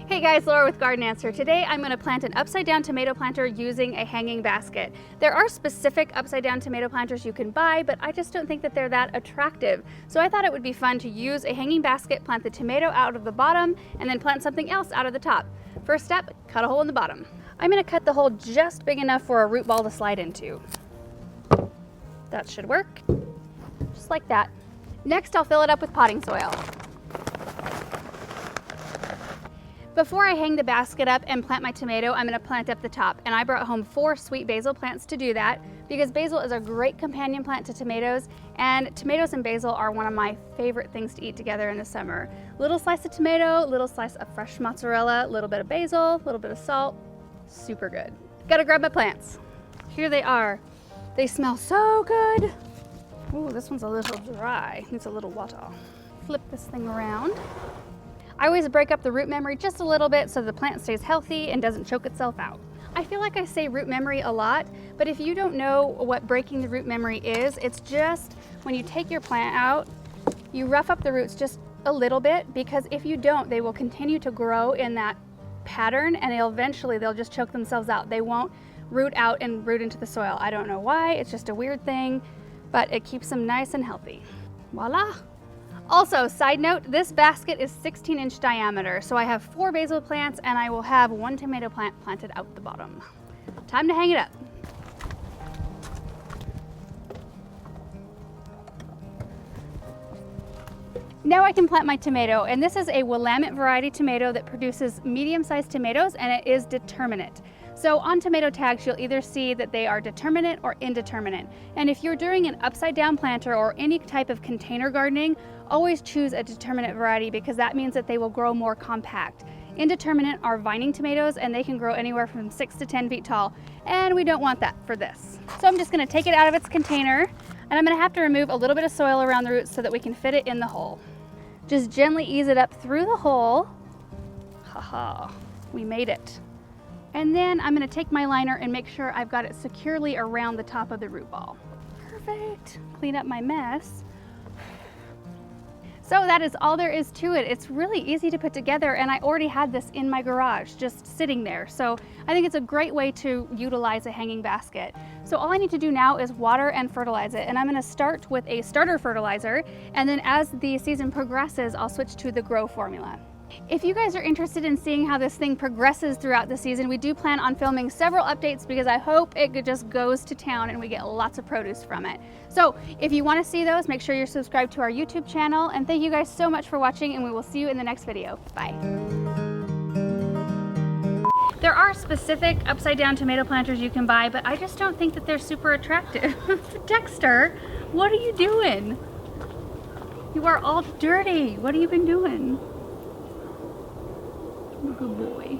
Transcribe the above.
Hey guys, Laura with Garden Answer. Today I'm going to plant an upside down tomato planter using a hanging basket. There are specific upside down tomato planters you can buy, but I just don't think that they're that attractive. So I thought it would be fun to use a hanging basket, plant the tomato out of the bottom, and then plant something else out of the top. First step, cut a hole in the bottom. I'm going to cut the hole just big enough for a root ball to slide into. That should work, just like that. Next I'll fill it up with potting soil. Before I hang the basket up and plant my tomato, I'm going to plant up the top. And I brought home 4 sweet basil plants to do that because basil is a great companion plant to tomatoes, and tomatoes and basil are one of my favorite things to eat together in the summer. Little slice of tomato, little slice of fresh mozzarella, a little bit of basil, a little bit of salt. Super good. Gotta grab my plants. Here they are. They smell so good. Ooh, this one's a little dry. Needs a little water. Flip this thing around. I always break up the root memory just a little bit so the plant stays healthy and doesn't choke itself out. I feel like I say root memory a lot, but if you don't know what breaking the root memory is, it's just when you take your plant out, you rough up the roots just a little bit, because if you don't, they will continue to grow in that pattern and eventually they'll just choke themselves out. They won't root out and root into the soil. I don't know why, it's just a weird thing, but it keeps them nice and healthy. Voila! Also, side note, this basket is 16-inch diameter, so I have 4 basil plants and I will have 1 tomato plant planted out the bottom. Time to hang it up. Now I can plant my tomato, and this is a Willamette variety tomato that produces medium-sized tomatoes, and it is determinate. So on tomato tags, you'll either see that they are determinate or indeterminate. And if you're doing an upside down planter or any type of container gardening, always choose a determinate variety because that means that they will grow more compact. Indeterminate are vining tomatoes, and they can grow anywhere from 6 to 10 feet tall, and we don't want that for this. So I'm just gonna take it out of its container, and I'm gonna have to remove a little bit of soil around the roots so that we can fit it in the hole. Just gently ease it up through the hole. Haha, we made it. And then I'm going to take my liner and make sure I've got it securely around the top of the root ball. Perfect. Clean up my mess. So that is all there is to it. It's really easy to put together, and I already had this in my garage just sitting there. So I think it's a great way to utilize a hanging basket. So all I need to do now is water and fertilize it, and I'm going to start with a starter fertilizer, and then as the season progresses, I'll switch to the Grow formula. If you guys are interested in seeing how this thing progresses throughout the season, we do plan on filming several updates because I hope it just goes to town and we get lots of produce from it. So if you want to see those, make sure you're subscribed to our YouTube channel, and thank you guys so much for watching, and we will see you in the next video. Bye. There are specific upside down tomato planters you can buy, but I just don't think that they're super attractive. Dexter, what are you doing? You are all dirty. What have you been doing? Good boy.